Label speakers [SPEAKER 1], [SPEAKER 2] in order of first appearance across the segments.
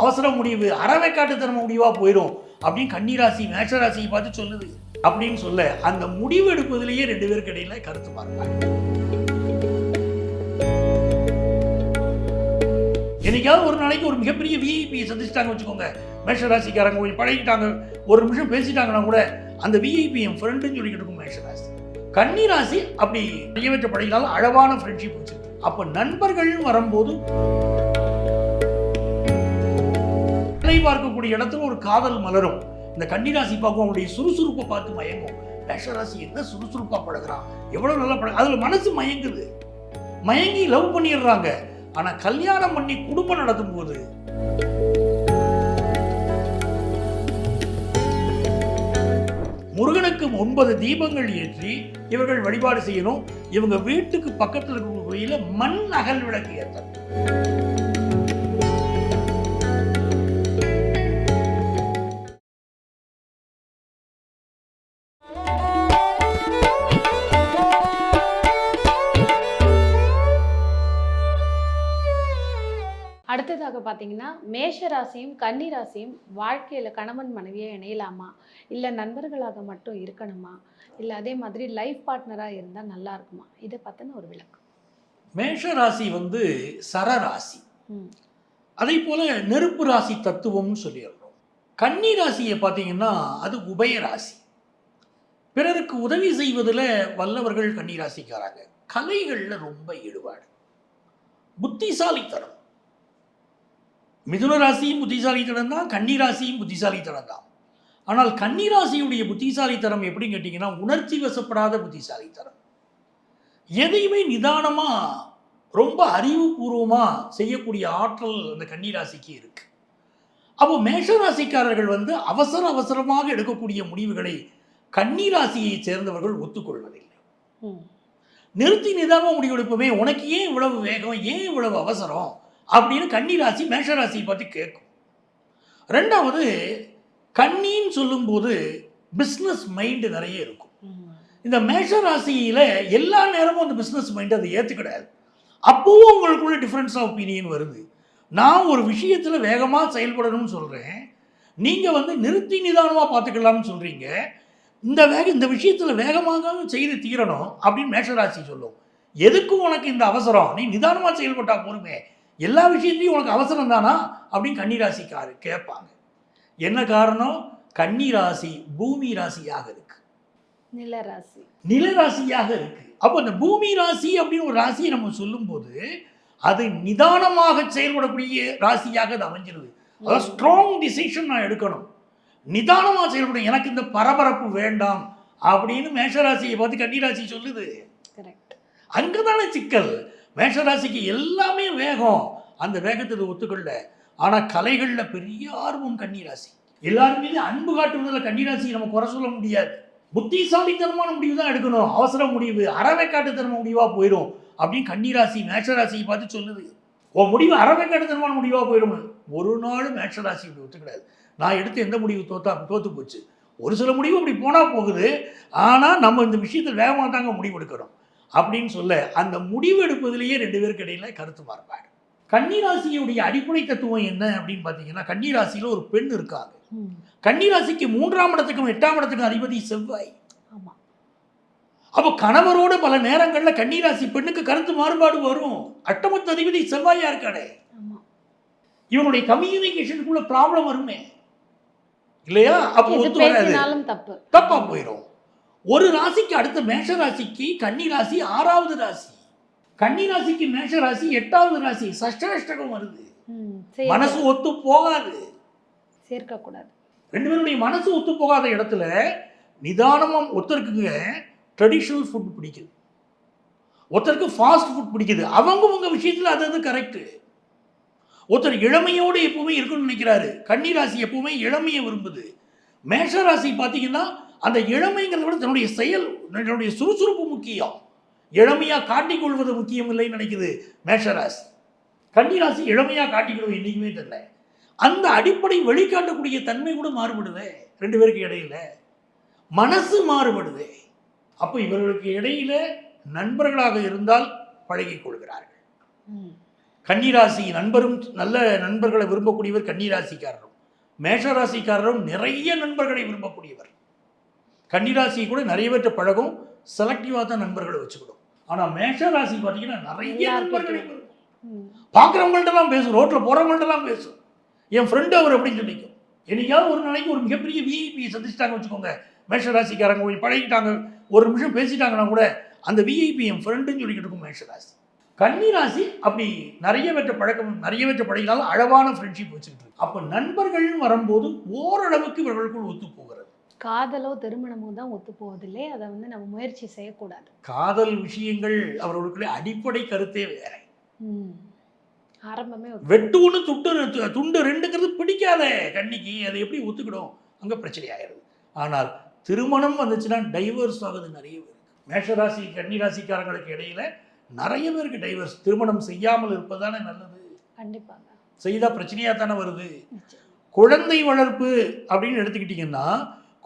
[SPEAKER 1] அவசர முடிவு அறவைக்காட்டுத்தனம முடிவாக போயிடும் அப்படின்னு கன்னிராசி மேஷராசியை பார்த்து சொல்லுது. அப்படின்னு சொல்ல அந்த முடிவு எடுப்பதிலேயே 2 பேருக்கு இடையில கருத்து மாறுறாங்க. என்னைக்காவது ஒரு நாளைக்கு ஒரு மிகப்பெரிய விஐபியை சந்திச்சிட்டாங்க வச்சுக்கோங்க, மேஷராசிக்காரங்க கொஞ்சம் பழகிட்டாங்க, ஒரு நிமிஷம் பேசிட்டாங்கன்னா கூட அந்த விஐபி என் ஃப்ரெண்டுன்னு சொல்லிக்கிட்டு இருக்கும் மேஷராசி. கன்னிராசி அப்படி நிறைவேற்ற பழகினாலும் அழகான ஃப்ரெண்ட்ஷிப் வச்சிருக்கு. அப்போ நண்பர்கள் வரும்போது பார்க்கக்கூடிய இடத்துல ஒரு காதல் மலரும். இந்த கன்னிராசி பார்க்கும், அவருடைய சுறுசுறுப்பை பார்த்து மயங்கும். மேஷராசி என்ன சுறுசுறுப்பா பழகிறான், எவ்வளவு நல்லா அதுல மனசு மயங்குது, மயங்கி லவ் பண்ணிடுறாங்க. ஆனா கல்யாணம் பண்ணி குடும்பம் நடத்தும் போது முருகனுக்கு 9 தீபங்கள் ஏற்றி இவர்கள் வழிபாடு செய்யணும். இவங்க வீட்டுக்கு பக்கத்தில் இருக்கிற கோயில மண் அகல் விளக்கு ஏற்றணும்.
[SPEAKER 2] அடுத்ததாக பார்த்தீங்கன்னா, மேஷராசியும் கன்னிராசியும் வாழ்க்கையில் கணவன் மனைவியாக இணையலாமா, இல்லை நண்பர்களாக மட்டும் இருக்கணுமா, இல்லை அதே மாதிரி லைஃப் பார்ட்னராக இருந்தால் நல்லா இருக்குமா, இதை பற்றின ஒரு விளக்கம்.
[SPEAKER 1] மேஷராசி சரராசி, அதே போல நெருப்பு ராசி தத்துவம்னு சொல்லிடுறோம். கன்னி ராசியை பார்த்தீங்கன்னா அது உபயராசி, பிறருக்கு உதவி செய்வதில் வல்லவர்கள் கன்னிராசிக்காராங்க. கலைகளில் ரொம்ப ஈடுபாடு, புத்திசாலித்தனம். மிதுன ராசியும் புத்திசாலித்தனம் தான், கன்னிராசியும் புத்திசாலித்தனம் தான். ஆனால் கன்னிராசியுடைய புத்திசாலித்தனம் எப்படின்னு கேட்டிங்கன்னா உணர்ச்சி வசப்படாத புத்திசாலித்தனம். எதையுமே நிதானமாக ரொம்ப அறிவுபூர்வமாக செய்யக்கூடிய ஆற்றல் அந்த கன்னிராசிக்கு இருக்கு. அப்போ மேஷராசிக்காரர்கள் அவசரமாக எடுக்கக்கூடிய முடிவுகளை கன்னிராசியை சேர்ந்தவர்கள் ஒத்துக்கொள்வதில்லை. நிறுத்தி நிதானமாக முடிவெடுப்போமே, உனக்கு ஏன் இவ்வளவு வேகம், ஏன் இவ்வளவு அவசரம் அப்படின்னு கன்னிராசி மேஷராசியை பற்றி கேட்கும். ரெண்டாவது, கன்னின்னு சொல்லும்போது பிஸ்னஸ் மைண்டு நிறைய இருக்கும். இந்த மேஷராசியில் எல்லா நேரமும் அந்த பிஸ்னஸ் மைண்டு அதை ஏற்றுக்கிடாது. அப்போவும் உங்களுக்குள்ள டிஃப்ரென்ஸ் ஆஃப் ஒப்பீனியன் வருது. நான் ஒரு விஷயத்தில் வேகமாக செயல்படணும்னு சொல்கிறேன், நீங்கள் நிறுத்தி நிதானமாக பார்த்துக்கலாம்னு சொல்கிறீங்க. இந்த விஷயத்தில் வேகமாக செய்து தீரணும் அப்படின்னு மேஷராசி சொல்லும். எதுக்கும் உனக்கு இந்த அவசரம், நீ நிதானமாக செயல்பட்டா போருமே, எல்லா விஷயத்தையும் உனக்கு அவசரம் தானா அப்படின்னு கன்னிராசிக்காரு கேட்பாங்க. என்ன காரணம்? கன்னிராசி பூமி ராசியாக இருக்கு, நிலராசியாக இருக்கு. அப்போ அந்த பூமி ராசி அப்படின்னு ஒரு ராசியை நம்ம சொல்லும்போது அது நிதானமாக செயல்படக்கூடிய ராசியாக அது அமைஞ்சிருது. அதாவது ஸ்ட்ராங் டிசிஷன் நான் எடுக்கணும், நிதானமாக செயல்படும், எனக்கு இந்த பரபரப்பு வேண்டாம் அப்படின்னு மேஷராசியை பார்த்து கன்னிராசி சொல்லுது. அங்கதானே சிக்கல். மேஷராசிக்கு எல்லாமே வேகம், அந்த வேகத்தில் ஒத்துக்கொள்ள. ஆனால் கலைகளில் பெரிய ஆர்வம் கன்னிராசி. எல்லாரும் மீது அன்பு காட்டுவதில் கன்னிராசி நம்ம குறை சொல்ல முடியாது. புத்திசாலித்தனமான முடிவு தான் எடுக்கணும், அவசர முடிவு அறவைக்காட்டுத்தனம முடிவாக போயிடும் அப்படின்னு கன்னிராசி மேஷராசியை பார்த்து சொல்லுது. உன் முடிவு அறவைக்காட்டுத்தனமான முடிவாக போயிடும். ஒரு நாள் மேஷராசி இப்படி ஒத்துக்கிடாது. நான் எடுத்து எந்த முடிவு தோத்து போச்சு. ஒரு சில முடிவு அப்படி போனால் போகுது, ஆனால் நம்ம இந்த விஷயத்தில் வேகமாக தாங்க முடிவு எடுக்கணும் அப்படின்னு சொல்ல அந்த முடிவு எடுப்பதிலேயே 2 பேருக்கு இடையில கருத்து மாறுபாடு. கன்னிராசியுடைய அடிப்படை தத்துவம் என்ன அப்படின்னு பார்த்தீங்கன்னா, கன்னிராசியில் ஒரு பெண் இருக்காங்க. கன்னிராசிக்கு 3ஆம் இடத்துக்கும் 8ஆம் இடத்துக்கும் அதிபதி செவ்வாய். அப்போ கணவரோட பல நேரங்களில் கன்னிராசி பெண்ணுக்கு கருத்து மாறுபாடு வரும். அட்டமத்து அதிபதி செவ்வாயா இருக்கானே, இவனுடைய கம்யூனிகேஷனுக்குள்ள ப்ராப்ளம் வருமே இல்லையா? அப்போ ஒத்து வராது, தப்பா போயிடும். ஒரு ராசிக்கு அடுத்த மேஷராசிக்கு கன்னிராசி 6வது ராசி, கன்னிராசிக்கு மேஷராசி 8வது ராசி, சஷ்டாஷ்டகம் வருது. மனசு ஒத்து போகாது, சேர்க்கக்கூடாது. 2 பேருடைய மனசு ஒத்து போகாத இடத்துல நிதானமாக ஒருத்தருக்கு ட்ரெடிஷ்னல் ஃபுட் பிடிக்குது, ஒருத்தருக்கு ஃபாஸ்ட் ஃபுட் பிடிக்குது. அவங்கவுங்க விஷயத்தில் அது கரெக்டு. ஒருத்தர் இளமையோடு எப்பவுமே இருக்கணும்னு நினைக்கிறாரு, கன்னிராசி எப்பவுமே இளமையை விரும்புது. மேஷராசி பார்த்தீங்கன்னா அந்த இளமைங்கிறத விட தன்னுடைய சுறுசுறுப்பு முக்கியம், இளமையாக காட்டிக்கொள்வது முக்கியம் இல்லைன்னு நினைக்குது மேஷராசி. கன்னிராசி இளமையாக காட்டிக்கொள்வது என்றைக்குமே தெரியல. அந்த அடிப்படை வெளிக்காட்டக்கூடிய தன்மை கூட மாறுபடுது 2 பேருக்கு இடையில, மனசு மாறுபடுது. அப்போ இவர்களுக்கு இடையில நண்பர்களாக இருந்தால் பழகிக் கொள்கிறார்கள், கன்னிராசி நண்பரும் நல்ல நண்பர்களை விரும்பக்கூடியவர் கன்னிராசிக்காரரும். மேஷராசிக்காரரும் நிறைய நண்பர்களை விரும்பக்கூடியவர். கன்னிராசி கூட நிறைய பேர்ட்ட பழகும், செலக்டிவாக தான் நண்பர்களை வச்சுக்கிடும். ஆனால் மேஷராசி பார்த்தீங்கன்னா நிறைய நண்பர்களை பார்க்குறவங்கள்ட்டலாம் பேசும், ரோட்டில் போகிறவங்கள்ட்டலாம் பேசும். என் ஃப்ரெண்டு அவர் அப்படின்னு சொல்லிக்கும். என்னைக்காவது ஒரு நாளைக்கு ஒரு மிகப்பெரிய விஐபி சந்திச்சிட்டாங்க வச்சுக்கோங்க, மேஷராசிக்காரங்க கொஞ்சம் பழகிட்டாங்க, ஒரு நிமிஷம் பேசிட்டாங்கன்னா கூட அந்த விஐபி என் ஃப்ரெண்டுன்னு சொல்லிக்கிட்டு இருக்கும் மேஷராசி. கன்னிராசி அப்படி நிறைய பேற்ற பழக்கம், நிறைய பேற்ற பழகினாலும் அளவான ஃப்ரெண்ட்ஷிப் வச்சுக்கிட்டு இருக்கு. அப்போ நண்பர்கள்னு வரும்போது ஓரளவுக்கு இவர்களுக்குள் ஒத்து போகிறது.
[SPEAKER 2] காதலோ திருமணமோ தான் ஒத்து போவதில்லை, அதை வந்து நம்ம முயற்சி செய்யக்கூடாது.
[SPEAKER 1] காதல் விஷயங்கள் அவர்களுக்குள்ளே அடிப்படை கருத்தே வேற.
[SPEAKER 2] ஆரம்பமே
[SPEAKER 1] வெட்டு ஒன்று துண்டு ரெண்டுங்கிறது பிடிக்காத கன்னிக்கு, அதை எப்படி ஒத்துக்கிடும்? அங்கே பிரச்சனை ஆயிடுது. ஆனால் திருமணம் வந்துச்சுன்னா டைவர்ஸ் ஆகுது நிறைய பேருக்கு. மேஷராசி கன்னிராசிக்காரங்களுக்கு இடையில நிறைய பேருக்கு டைவர்ஸ். திருமணம் செய்யாமல் இருப்பதானே நல்லது.
[SPEAKER 2] கண்டிப்பாக
[SPEAKER 1] செய்தால் பிரச்சனையாக தானே வருது. குழந்தை வளர்ப்பு அப்படின்னு எடுத்துக்கிட்டிங்கன்னா,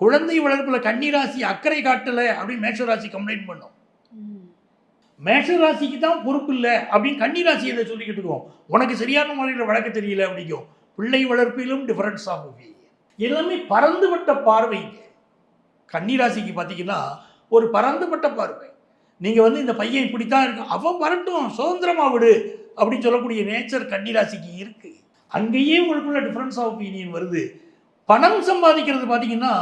[SPEAKER 1] குழந்தை வளர்ப்பில் கன்னிராசி அக்கறை காட்டலை அப்படின்னு மேஷராசி கம்ப்ளைண்ட் பண்ணும். மேஷராசிக்கு தான் பொறுப்பு இல்லை அப்படின்னு கன்னிராசி இதை சொல்லிக்கிட்டு இருக்கோம். உனக்கு சரியான முறையில் வளர்க்க தெரியல அப்படிங்கும். பிள்ளை வளர்ப்பிலும் டிஃபரன்ஸ் ஆஃப் எல்லாமே பறந்துபட்ட பார்வைங்க. கன்னிராசிக்கு பார்த்தீங்கன்னா ஒரு பறந்துபட்ட பார்வை. நீங்கள் வந்து இந்த பையன் இப்படித்தான் இருக்கு, அவன் வரட்டும், சுதந்திரமாக விடு அப்படின்னு சொல்லக்கூடிய நேச்சர் கன்னிராசிக்கு இருக்கு. அங்கேயே உங்களுக்குள்ள டிஃபரன்ஸ் ஆஃப் ஒப்பீனியன் வருது. பணம் சம்பாதிக்கிறது பார்த்தீங்கன்னா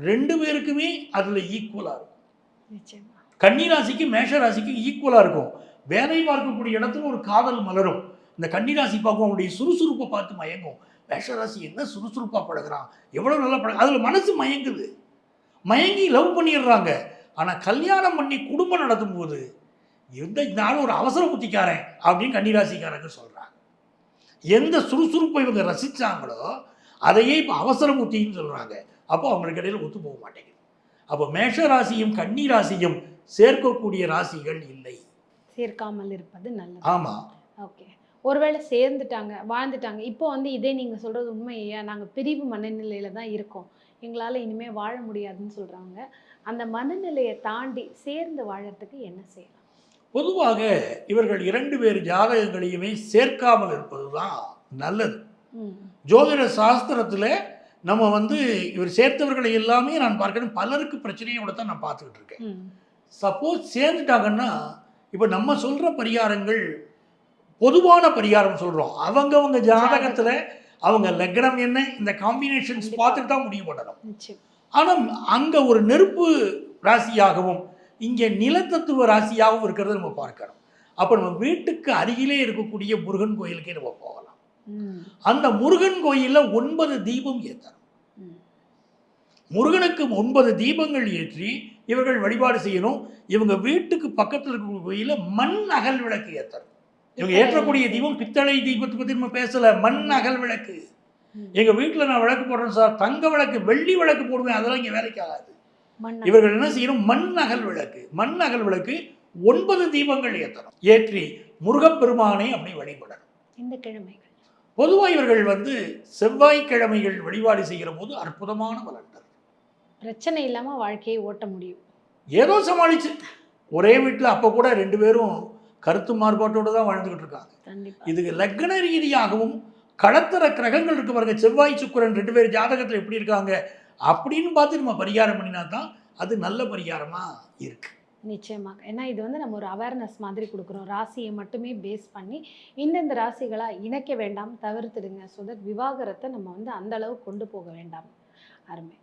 [SPEAKER 1] ரெண்டு பேருக்குமே அதில் ஈக்குவலாக இருக்கும். கன்னிராசிக்கு மேஷராசிக்கு ஈக்குவலாக இருக்கும். வேலை பார்க்கக்கூடிய இடத்துல ஒரு காதல் மலரும். இந்த கன்னிராசி பார்க்கும், அவனுடைய சுறுசுறுப்பை பார்த்து மயங்கும். மேஷராசி என்ன சுறுசுறுப்பாக பழகிறான், எவ்வளோ நல்லா அதில் மனசு மயங்குது, மயங்கி லவ் பண்ணிடுறாங்க. ஆனால் கல்யாணம் பண்ணி குடும்பம் நடத்தும் போது எந்த நாளும் ஒரு அவசர புத்திக்காரன் அப்படின்னு கன்னிராசிக்காரங்க சொல்கிறாங்க. எந்த சுறுசுறுப்பை இவங்க ரசித்தாங்களோ அதையே இப்போ அவசர புத்தின்னு சொல்கிறாங்க. அப்போ அவங்களுக்கு இடையில் ஒத்து போக மாட்டேங்குது. அப்போ மேஷராசியும் கன்னிராசியும் சேர்க்கக்கூடிய ராசிகள் இல்லை.
[SPEAKER 2] சேர்க்காமல் இருப்பது நல்லது.
[SPEAKER 1] ஆமாம்.
[SPEAKER 2] ஓகே, ஒருவேளை சேர்ந்துட்டாங்க, வாழ்ந்துட்டாங்க, இப்போ வந்து இதே நீங்கள் சொல்கிறது உண்மையா, நாங்கள் பிரிவு மனநிலையில் தான் இருக்கோம், எங்களால் இனிமேல் வாழ முடியாதுன்னு சொல்கிறாங்க. அந்த மனநிலையை தாண்டி சேர்ந்து வாழறதுக்கு என்ன செய்யலாம்?
[SPEAKER 1] பொதுவாக இவர்கள் இரண்டு பேர் ஜாதகங்களையுமே சேர்க்காமல் இருப்பது தான் நல்லது. ஜோதிட சாஸ்திரத்தில் நம்ம வந்து இவர் சேர்த்தவர்களை எல்லாமே நான் பார்க்கணும், பலருக்கு பிரச்சனையோட தான் நான் பார்த்துக்கிட்டு இருக்கேன். சப்போஸ் சேர்ந்துட்டாங்கன்னா இப்போ நம்ம சொல்கிற பரிகாரங்கள் பொதுவான பரிகாரம் சொல்கிறோம். அவங்கவங்க ஜாதகத்தில் அவங்க லக்னம் என்ன, இந்த காம்பினேஷன்ஸ் பார்த்துட்டு தான் முடிவு பண்ணணும். ஆனால் அங்கே ஒரு நெருப்பு ராசியாகவும் இங்கே நிலத்தத்துவ ராசியாகவும் இருக்கிறத நம்ம பார்க்கணும். அப்போ நம்ம வீட்டுக்கு அருகிலே இருக்கக்கூடிய முருகன் கோயிலுக்கே நம்ம போகலாம். அந்த முருகன் கோயிலில் 9 தீபம் ஏற்றணும். முருகனுக்கு 9 தீபங்கள் ஏற்றி இவர்கள் வழிபாடு செய்யணும். இவங்க வீட்டுக்கு பக்கத்தில் இருக்கக்கூடிய கோயிலில் மண் அகல் விளக்கு ஏற்றணும். இவங்க ஏற்றக்கூடிய தீபம் பித்தளை தீபத்தை பற்றி நம்ம பேசலை, மண் அகல் விளக்கு. எங்கள் வீட்டில் நான் விளக்கு போடுறேன் சார், தங்க விளக்கு வெள்ளி விளக்கு போடுவேன், அதெல்லாம் இங்கே வேலைக்கு ஆகாது. இவர்கள் என்ன செய்யணும், மண் அகல் விளக்கு. மண் அகல் விளக்கு 9 தீபங்கள் ஏற்றணும். ஏற்றி முருகப்பெருமானை அப்படி வழிபடணும். இந்த கிழமைகள் பொதுவாக இவர்கள் வந்து செவ்வாய்க்கிழமைகள் வழிபாடு செய்கிற போது அற்புதமான பலன் தரும். பிரச்சனை இல்லாமல் வாழ்க்கையை ஓட்ட முடியும். ஏதோ சமாளிச்சு ஒரே வீட்டில் அப்போ கூட 2 பேரும் கருத்து மாறுபாட்டோடு தான் வாழ்ந்துக்கிட்டு இருக்காங்க. இதுக்கு லக்ன ரீதியாகவும் கடத்தர கிரகங்கள் இருக்கு பாருங்க, செவ்வாய் சுக்கிரன் 2 பேர் ஜாதகத்தில் எப்படி இருக்காங்க அப்படின்னு பார்த்து நம்ம பரிகாரம் பண்ணினா தான் அது நல்ல பரிகாரமாக இருக்கு. நிச்சயமாக. ஏன்னா இது வந்து நம்ம ஒரு அவேர்னஸ் மாதிரி கொடுக்குறோம். ராசியை மட்டுமே பேஸ் பண்ணி இந்தந்த ராசிகளாக இணைக்க வேண்டாம், தவிர்த்துடுங்க. ஸோ தட் விவாகரத்தை நம்ம வந்து அந்த அளவு கொண்டு போக வேண்டாம். அருமை.